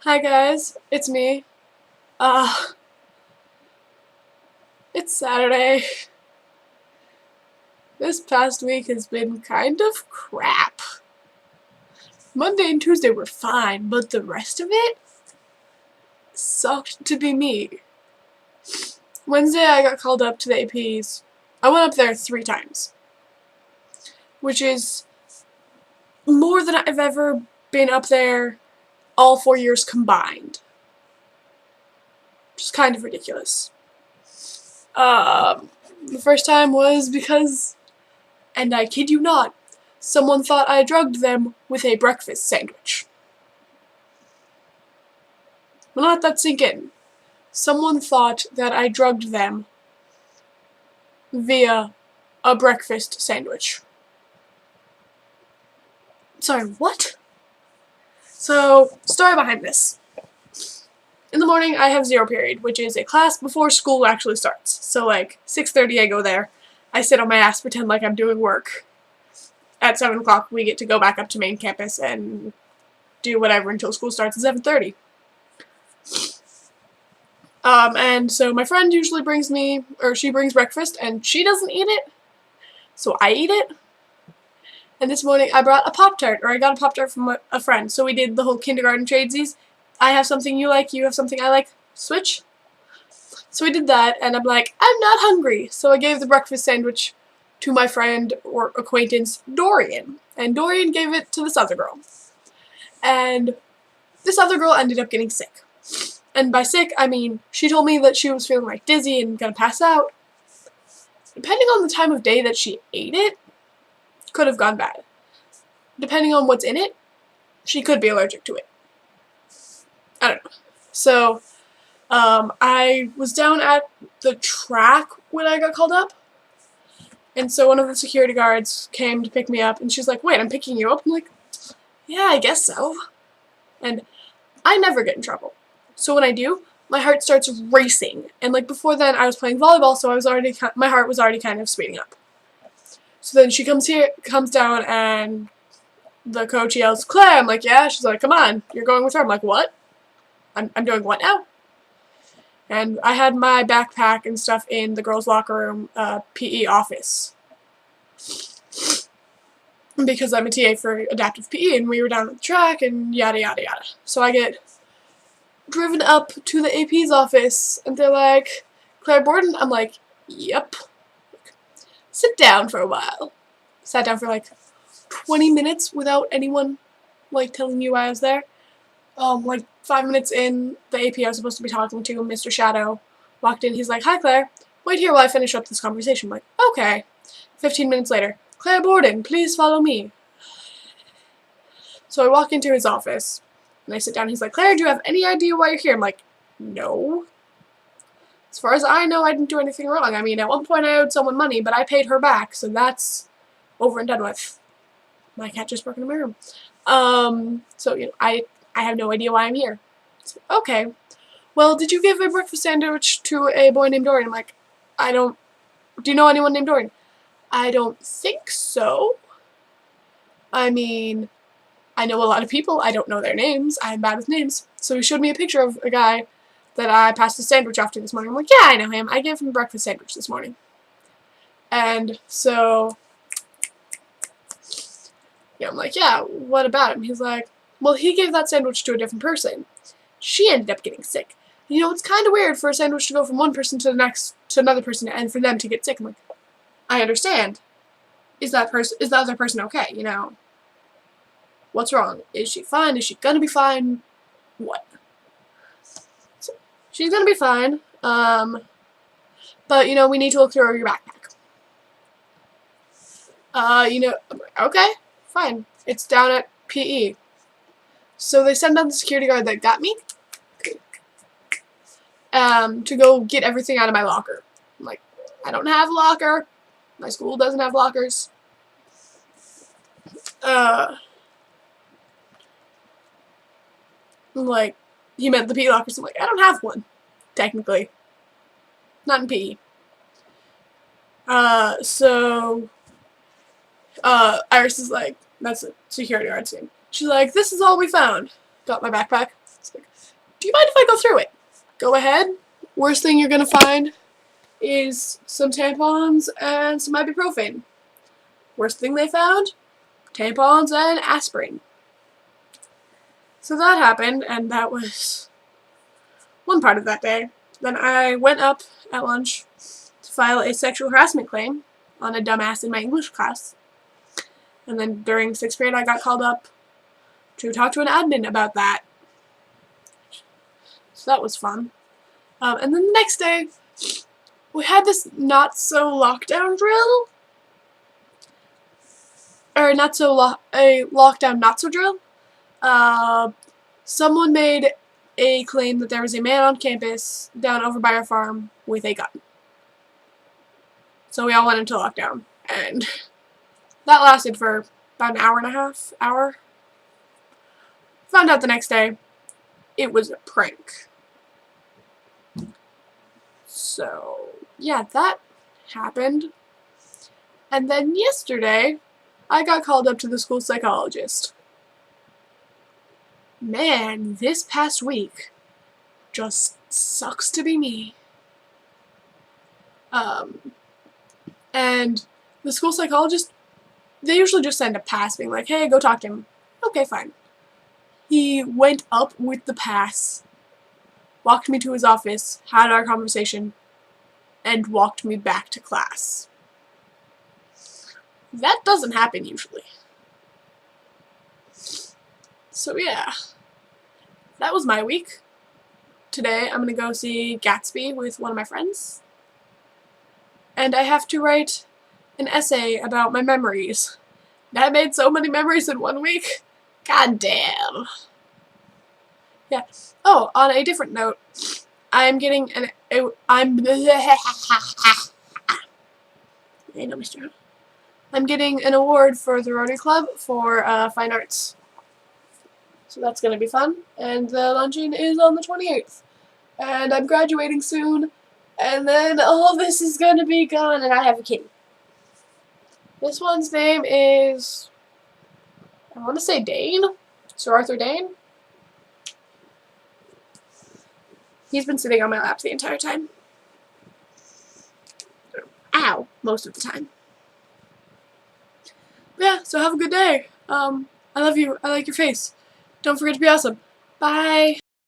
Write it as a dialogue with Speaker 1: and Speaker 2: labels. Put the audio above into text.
Speaker 1: Hi guys, it's me. Uh, it's Saturday. This past week has been kind of crap. Monday and Tuesday were fine, but the rest of it sucked to be me. Wednesday I got called up to the APs. I went up there 3 times, which is more than I've ever been up there all 4 years combined. Which is kind of ridiculous. The first time was because, and I kid you not, someone thought I drugged them with a breakfast sandwich. Well, let that sink in. Someone thought that I drugged them via a breakfast sandwich. Sorry, what? So, story behind this. In the morning, I have zero period, which is a class before school actually starts. So, 6:30 I go there. I sit on my ass, pretend like I'm doing work. At 7 o'clock, we get to go back up to main campus and do whatever until school starts at 7:30. And so my friend usually brings me, or she brings breakfast, and she doesn't eat it, so I eat it. And this morning I brought a Pop-Tart, or I got a Pop-Tart from a friend, so we did the whole kindergarten tradesies. I have something you like, you have something I like, switch. So we did that, and I'm like, I'm not hungry, so I gave the breakfast sandwich to my friend or acquaintance, Dorian, and Dorian gave it to this other girl. And this other girl ended up getting sick. And by sick, I mean, she told me that she was feeling like dizzy and gonna pass out. Depending on the time of day that she ate it, could have gone bad. Depending on what's in it, she could be allergic to it. I don't know. So, I was down at the track when I got called up. And so one of the security guards came to pick me up, and she's like, wait, I'm picking you up? I'm like, yeah, I guess so. And I never get in trouble. So when I do, my heart starts racing. And before then, I was playing volleyball, so my heart was already kind of speeding up. So then she comes down, and the coach yells, Claire! I'm like, yeah. She's like, come on, you're going with her. I'm like, what? I'm doing what now? And I had my backpack and stuff in the girls' locker room PE office. Because I'm a TA for adaptive PE, and we were down at the track, and yada yada yada. So I get driven up to the AP's office, and they're like, Claire Borden? I'm like, yep. Sit down for a while. Sat down for 20 minutes without anyone telling me why I was there. 5 minutes in, the AP I was supposed to be talking to, Mr. Shadow, walked in. He's like, hi Claire, wait here while I finish up this conversation. I'm like, okay. 15 minutes later, Claire Borden, please follow me. So I walk into his office, and I sit down. He's like, Claire, do you have any idea why you're here? I'm like, no. As far as I know, I didn't do anything wrong. I mean, at one point I owed someone money, but I paid her back, so that's over and done with. My cat just broke into my room. So, I have no idea why I'm here. So, okay. Well, did you give a breakfast sandwich to a boy named Dorian? I'm like, do you know anyone named Dorian? I don't think so. I mean, I know a lot of people. I don't know their names. I'm bad with names. So he showed me a picture of a guy that I passed a sandwich off to this morning. I'm like, yeah, I know him. I gave him a breakfast sandwich this morning. And so, I'm like, yeah, what about him? He's like, well, he gave that sandwich to a different person. She ended up getting sick. It's kind of weird for a sandwich to go from one person to the next, to another person, and for them to get sick. I'm like, I understand. Is the other person okay? What's wrong? Is she fine? Is she gonna be fine? What? So, she's gonna be fine. But, we need to look through your backpack. Okay, fine. It's down at PE. So they send out the security guard that got me to go get everything out of my locker. I'm like, I don't have a locker. My school doesn't have lockers. He meant the PE lockers. I'm like, I don't have one, technically. Not in PE. Iris is like, that's a security guard's name. She's like, this is all we found. Got my backpack. It's like, do you mind if I go through it? Go ahead. Worst thing you're gonna find is some tampons and some ibuprofen. Worst thing they found? Tampons and aspirin. So that happened, and that was one part of that day. Then I went up at lunch to file a sexual harassment claim on a dumbass in my English class. And then during 6th grade I got called up to talk to an admin about that. So that was fun. And then the next day, we had this not-so-lockdown drill. Or a lockdown not-so drill. Someone made a claim that there was a man on campus down over by our farm with a gun. So we all went into lockdown. And that lasted for about an hour and a half. Found out the next day it was a prank. So, yeah, that happened. And then yesterday, I got called up to the school psychologist. Man, this past week just sucks to be me. And the school psychologist, they usually just send a pass being like, hey, go talk to him. Okay, fine. He went up with the pass, walked me to his office, had our conversation, and walked me back to class. That doesn't happen usually. So yeah, that was my week. Today I'm gonna go see Gatsby with one of my friends. And I have to write an essay about my memories. I made so many memories in 1 week. God damn. Yeah. Oh, on a different note, I'm getting Hey, no, mister. I'm getting an award for the Rotary Club for fine arts. So that's going to be fun. And the luncheon is on the 28th. And I'm graduating soon. And then all this is going to be gone and I have a kid. This one's name is, I want to say Dane. Sir Arthur Dane. He's been sitting on my lap the entire time. Ow, most of the time. But yeah, so have a good day. I love you. I like your face. Don't forget to be awesome. Bye.